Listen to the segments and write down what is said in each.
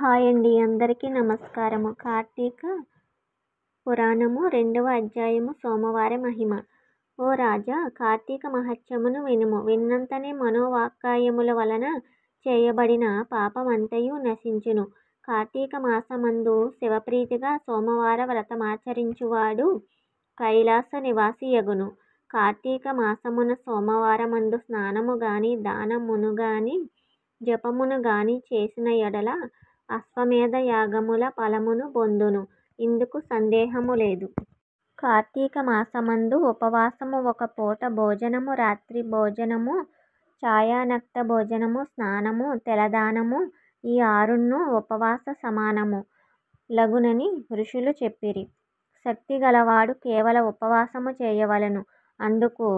Hi అండి, అందరికీ నమస్కారము. కార్తీక పురాణము 2వ అధ్యాయము. సోమవార మహిమ. ఓ రాజా, కార్తీక మహత్యమును వినుము. విన్నంతనే మనోవాక్కాయముల వలన చేయబడిన పాపమంతయు నశించును. కార్తీక మాసమందు శివప్రీతిగా సోమవార వ్రతమాచరించువాడు కైలాస నివాసియగును. కార్తీక మాసమున సోమవారమందు స్నానము గాని, దానమును గాని, జపమును గాని చేసిన ఎడల అశ్వమేధ యాగముల ఫలమును పొందును. ఇందుకు సందేహము లేదు. కార్తీక మాసమందు ఉపవాసము, ఒక పూట భోజనము, రాత్రి భోజనము, ఛాయానక్త భోజనము, స్నానము, తెలదానము, ఈ ఆరును ఉపవాస సమానము లగునని ఋషులు చెప్పిరి. శక్తి గలవాడు కేవల ఉపవాసము చేయవలెను. అందుకు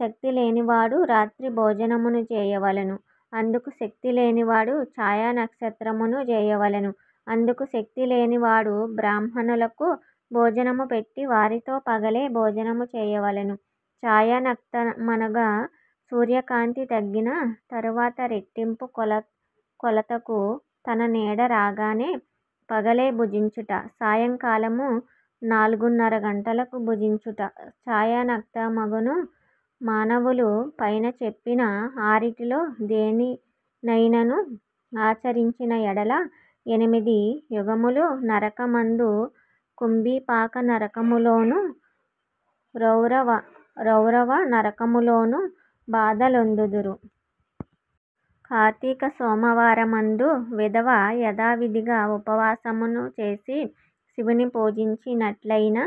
శక్తి లేనివాడు రాత్రి భోజనమును చేయవలెను. అందుకు శక్తి లేనివాడు ఛాయా నక్షత్రమును చేయవలెను. అందుకు శక్తి లేనివాడు బ్రాహ్మణులకు భోజనము పెట్టి వారితో పగలే భోజనము చేయవలెను. ఛాయా నక్తమనగా సూర్యకాంతి తగ్గిన తరువాత రెట్టింపు కొలతకు తన నీడ రాగానే పగలే భుజించుట, సాయంకాలము 4:30 గంటలకు భుజించుట ఛాయానక్తమగును. మానవులు పైన చెప్పిన ఆరిటిలో దేనినైనను ఆచరించిన ఎడల 8 యుగములు నరకమందు కుంభీపాక నరకములోను, రౌరవ నరకములోను బాధలొందుదురు. కార్తీక సోమవారమందు విధవ యథావిధిగా ఉపవాసమును చేసి శివుని పూజించినట్లయిన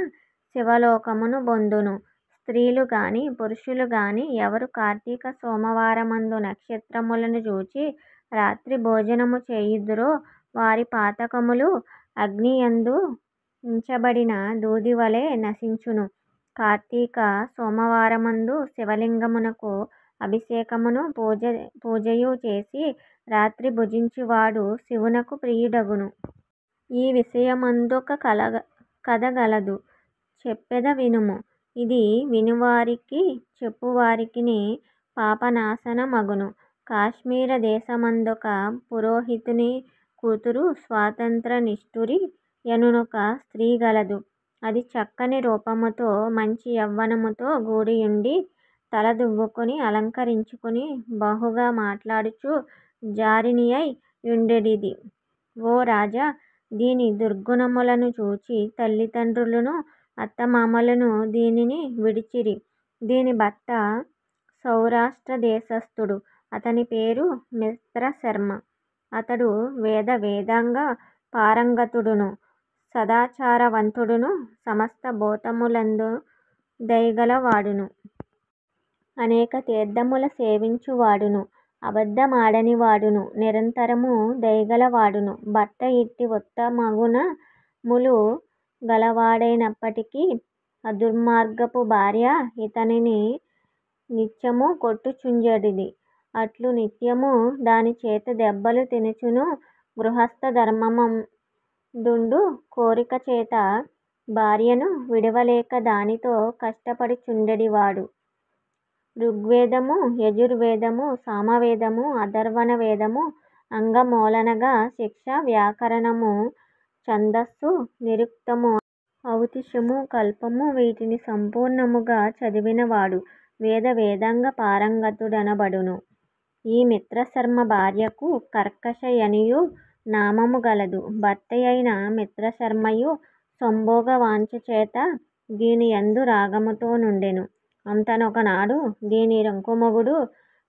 శివలోకమును పొందును. స్త్రీలు గాని పురుషులు గాని ఎవరు కార్తీక సోమవారమందు నక్షత్రములను చూచి రాత్రి భోజనము చేయుదురో వారి పాతకములు అగ్నియందు ఉంచబడిన దూదివలె నశించును. కార్తీక సోమవారమందు శివలింగమునకు అభిషేకమును పూజయు చేసి రాత్రి భుజించువాడు శివునకు ప్రియుడగును. ఈ విషయమందొక కథ గలదు, చెప్పెద వినుము. ఇది వినువారికి చెప్పువారికిని పాపనాశనమగును. కాశ్మీర దేశమందొక పురోహితుని కూతురు స్వాతంత్ర నిష్ఠురి యనునొక స్త్రీ గలదు. అది చక్కని రూపముతో మంచి యవ్వనముతో కూడియుండి తల దువ్వుకొని అలంకరించుకొని బహుగా మాట్లాడుచు జారిణియై యుండెడిది. ఓ రాజా, దీని దుర్గుణములను చూచి తల్లిదండ్రులను అత్తమామలను దీనిని విడిచిరి. దీని భర్త సౌరాష్ట్ర దేశస్థుడు. అతని పేరు మిత్రశర్మ. అతడు వేదాంగ పారంగతుడును, సదాచారవంతుడును, సమస్త భూతములందు దయగలవాడును, అనేక తీర్థముల సేవించువాడును, అబద్ధమాడనివాడును, నిరంతరము దయగలవాడును. భర్త ఇట్టి ఉత్తమగుణములు గలవాడైనప్పటికీ అదుర్మార్గపు భార్య ఇతనిని నిత్యము కొట్టుచుండెడిది. అట్లు నిత్యము దాని చేత దెబ్బలు తినుచును. గృహస్థ ధర్మమందుండు కోరిక చేత భార్యను విడువలేక దానితో కష్టపడుచుండెడివాడు. ఋగ్వేదము, యజుర్వేదము, సామవేదము, అథర్వణ వేదము, అంగమూలనగా శిక్ష, వ్యాకరణము, ఛందస్సు, నిరుక్తము, ఔతిష్యము, కల్పము వీటిని సంపూర్ణముగా చదివినవాడు వేదాంగ పారంగతుడనబడును. ఈ మిత్రశర్మ భార్యకు కర్కశయనియు నామము గలదు. భర్తయైన మిత్రశర్మయు సంభోగ వాంఛచేత దీనియందు రాగముతో నుండెను. అంతనొకనాడు దీని రంకుమొగుడు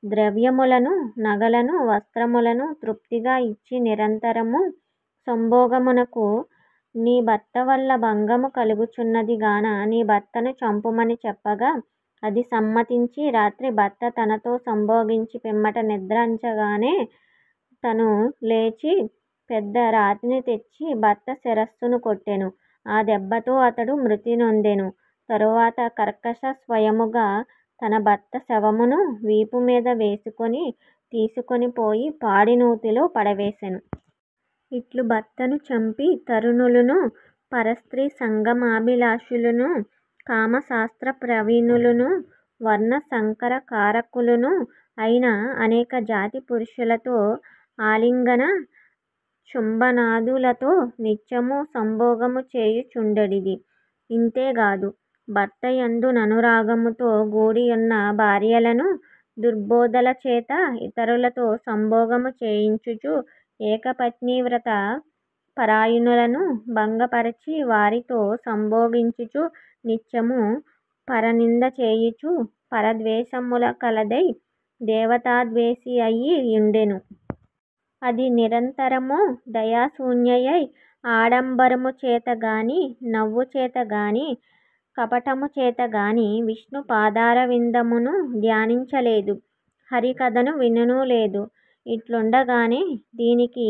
ద్రవ్యములను, నగలను, వస్త్రములను తృప్తిగా ఇచ్చి నిరంతరము సంభోగమునకు నీ భర్త వల్ల భంగము కలుగుచున్నది గాన నీ భర్తను చంపుమని చెప్పగా అది సమ్మతించి రాత్రి భర్త తనతో సంభోగించి పిమ్మట నిద్రించగానే తను లేచి పెద్ద రాతిని తెచ్చి భర్త శిరస్సును కొట్టెను. ఆ దెబ్బతో అతడు మృతి నొందెను. తరువాత కర్కశ స్వయముగా తన భర్త శవమును వీపు మీద వేసుకొని తీసుకొని పోయి పాడి నూతిలో పడవేసెను. ఇట్లు భర్తను చంపి తరుణులను, పరస్త్రీ సంగమాభిలాషులను, కామశాస్త్ర ప్రవీణులను, వర్ణ సంకర కారకులను అయిన అనేక జాతి పురుషులతో ఆలింగన చుంబనాదులతో నిత్యము సంభోగము చేయుచుండెడిది. ఇంతేగాదు, భర్తయందు ననురాగముతో గూడియున్న భార్యలను దుర్బోధల చేత ఇతరులతో సంభోగము చేయించుచు ఏకపత్నీవ్రత పరాయణులను భంగపరచి వారితో సంభోగించుచు నిత్యము పరనింద చేయుచు పరద్వేషముల కలదై దేవతాద్వేషి అయి యుండెను. అది నిరంతరము దయాశూన్యయై ఆడంబరము చేతగాని నవ్వు చేతగాని కపటము చేతగాని విష్ణు పాదారవిందమును ధ్యానించలేదు, హరికథను విననూలేదు. ఇట్లుండగానే దీనికి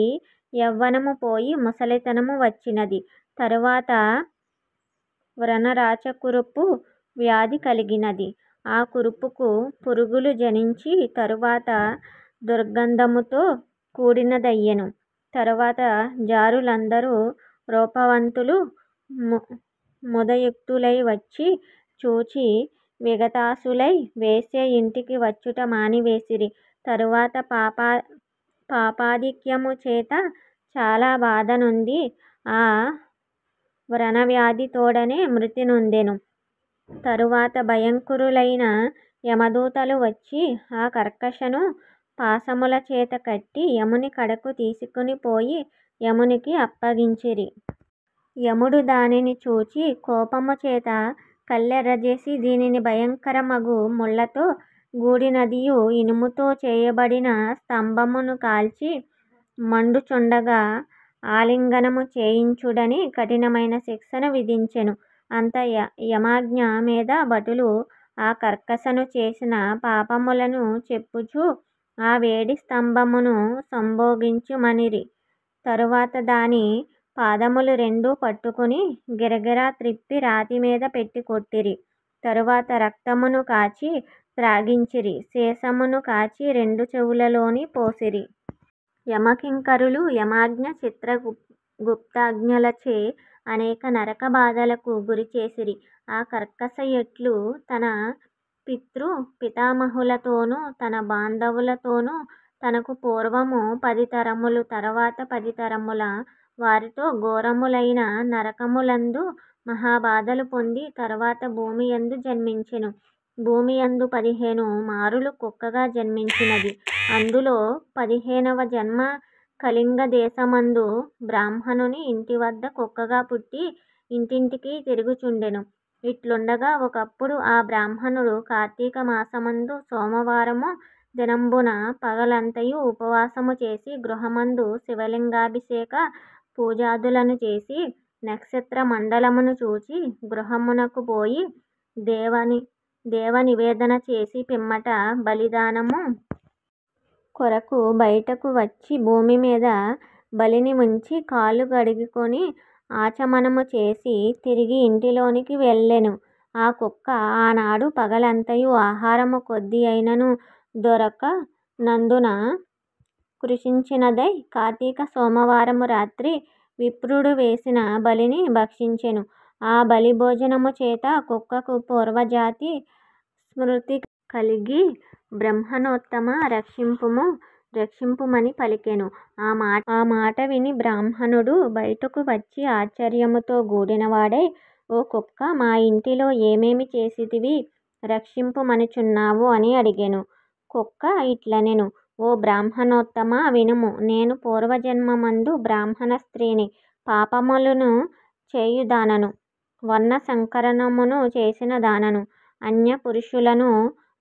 యవ్వనము పోయి ముసలితనము వచ్చినది. తరువాత వ్రణరాచకురుపు వ్యాధి కలిగినది. ఆ కురుపుకు పురుగులు జనించి తరువాత దుర్గంధముతో కూడినదయ్యెను. తరువాత జారులందరూ రూపవంతులు ముదయుక్తులై వచ్చి చూచి విగతాసులై వేశ్య ఇంటికి వచ్చుట మానివేసిరి. తరువాత పాపాధిక్యము చేత చాలా బాధనొంది ఆ వ్రణవ్యాధి తోడనే మృతి నొందెను. తరువాత భయంకరులైన యమదూతలు వచ్చి ఆ కర్కశను పాశముల చేత కట్టి యముని కడకు తీసుకొని పోయి యమునికి అప్పగించిరి. యముడు దానిని చూచి కోపము చేత కళ్ళెర్రజేసి దీనిని భయంకరమగు ముళ్ళతో గూడినదియు ఇనుముతో చేయబడిన స్తంభమును కాల్చి మండుచుండగా ఆలింగనము చేయించుడని కఠినమైన శిక్షను విధించెను. అంత యమాజ్ఞ మీద భటులు ఆ కర్కశను చేసిన పాపములను చెప్పుచు ఆ వేడి స్తంభమును సంభోగించుమనిరి. తరువాత దాని పాదములు రెండూ పట్టుకుని గిరగిరా త్రిప్పి రాతిమీద పెట్టి కొట్టిరి. తరువాత రక్తమును కాచి త్రాగించిరి. సీసమును కాచి రెండు చెవులలోని పోసిరి. యమకింకరులు యమాజ్ఞ చిత్రగుప్తాజ్ఞలచే అనేక నరక బాధలకు గురిచేసిరి. ఆ కర్కశ ఎట్లు తన పితామహులతోనూ తన బాంధవులతోనూ తనకు పూర్వము 10 తరములు తరువాత 10 తరముల వారితో ఘోరములైన నరకములందు మహాబాధలు పొంది తరువాత భూమియందు జన్మించెను. భూమియందు 15 మారులు కుక్కగా జన్మించినది. అందులో 15వ జన్మ కళింగ దేశమందు బ్రాహ్మణుని ఇంటివద్ద కుక్కగా పుట్టి ఇంటింటికి తిరుగుచుండెను. ఇట్లుండగా ఒకప్పుడు ఆ బ్రాహ్మణుడు కార్తీక మాసమందు సోమవారము దినంబున పగలంతయు ఉపవాసము చేసి గృహమందు శివలింగాభిషేక పూజాదులను చేసి నక్షత్ర మండలమును చూచి గృహమునకు పోయి దేవనివేదన చేసి పిమ్మట బలిదానము కొరకు బయటకు వచ్చి భూమి మీద బలిని ఉంచి కాళ్ళు కడుగుకొని ఆచమనము చేసి తిరిగి ఇంటిలోనికి వెళ్ళెను. ఆ కుక్క ఆనాడు పగలంతయు ఆహారము కొద్ది అయినను దొరక నందున కృశించినదై కార్తీక సోమవారము రాత్రి విప్రుడు వేసిన బలిని భక్షించెను. ఆ బలి భోజనము చేత కుక్కకు పూర్వజాతి స్మృతి కలిగి బ్రహ్మణోత్తమా రక్షింపుమని పలికెను. ఆ మాట విని బ్రాహ్మణుడు బయటకు వచ్చి ఆశ్చర్యముతో గూడినవాడై, ఓ కుక్క, మా ఇంటిలో ఏమేమి చేసితివి రక్షింపుమనుచున్నావు అని అడిగెను. కుక్క ఇట్లనెను, ఓ బ్రాహ్మణోత్తమా, వినుము. నేను పూర్వజన్మమందు బ్రాహ్మణ స్త్రీని, పాపములను చేయుదానను, వర్ణ సంకరమును చేసిన దానను, అన్య పురుషులను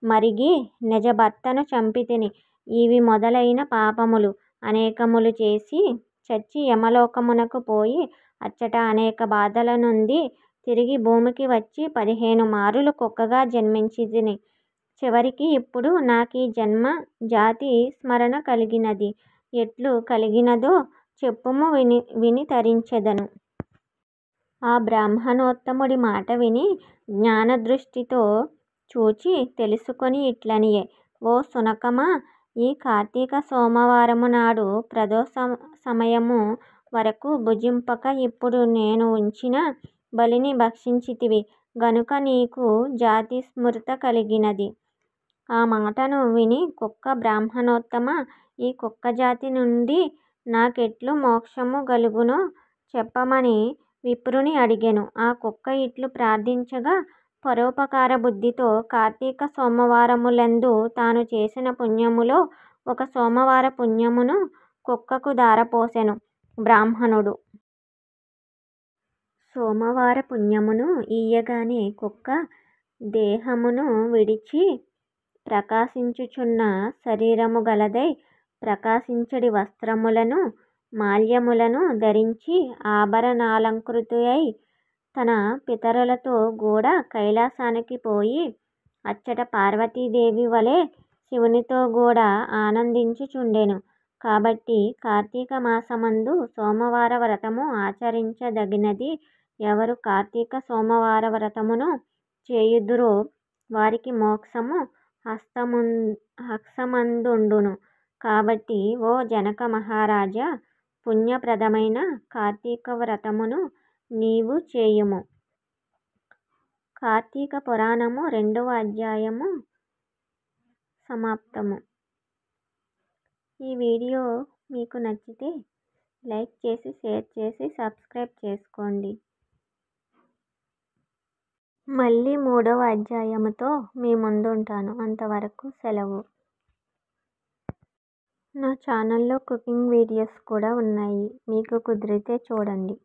మరిగి నిజ భర్తను చంపితిని. ఇవి మొదలైన పాపములు అనేకములు చేసి చచ్చి యమలోకమునకు పోయి అచ్చట అనేక బాధల నొంది తిరిగి భూమికి వచ్చి 15 మారులు కుక్కగా జన్మించితిని. చివరికి ఇప్పుడు నాకీ జన్మ జాతి స్మరణ కలిగినది. ఎట్లు కలిగినదో చెప్పుము, విని తరించెదను. ఆ బ్రాహ్మణోత్తముడి మాట విని జ్ఞానదృష్టితో చూచి తెలుసుకొని ఇట్లనియే, ఓ శునకమా, ఈ కార్తీక సోమవారము నాడు ప్రదోష సమయము వరకు భుజింపక ఇప్పుడు నేను ఉంచిన బలిని భక్షించితివి గనుక నీకు జాతి స్మృత కలిగినది. ఆ మాటను విని కుక్క, బ్రాహ్మణోత్తమా, ఈ కుక్క జాతి నుండి నాకెట్లు మోక్షము గలుగునో చెప్పమని విప్రుని అడిగెను. ఆ కుక్క ఇట్లు ప్రార్థించగా, పరోపకార బుద్ధితో కార్తీక సోమవారములందు తాను చేసిన పుణ్యములో ఒక సోమవార పుణ్యమును కుక్కకు ధారపోసెను బ్రాహ్మణుడు. సోమవార పుణ్యమును ఇయ్యగానే కుక్క దేహమును విడిచి ప్రకాశించుచున్న శరీరము గలదై ప్రకాశించడి వస్త్రములను మాల్యములను ధరించి ఆభరణాలంకృతయై తన పితరులతో కూడా కైలాసానికి పోయి అచ్చట పార్వతీదేవి వలె శివునితో కూడా ఆనందించుచుండెను. కాబట్టి కార్తీక మాసమందు సోమవార వ్రతము ఆచరించదగినది. ఎవరు కార్తీక సోమవార వ్రతమును చేయుదురో వారికి మోక్షము హస్తమందుండును. కాబట్టి ఓ జనక మహారాజా, పుణ్యప్రదమైన కార్తీక వ్రతమును నీవు చేయుము. కార్తీక పురాణము 2వ అధ్యాయము సమాప్తము. ఈ వీడియో మీకు నచ్చితే లైక్ చేసి, షేర్ చేసి, సబ్స్క్రైబ్ చేసుకోండి. మళ్ళీ 3వ అధ్యాయముతో మీ ముందుంటాను. అంతవరకు సెలవు. నా ఛానల్లో కుకింగ్ వీడియోస్ కూడా ఉన్నాయి. మీకు కుదిరితే చూడండి.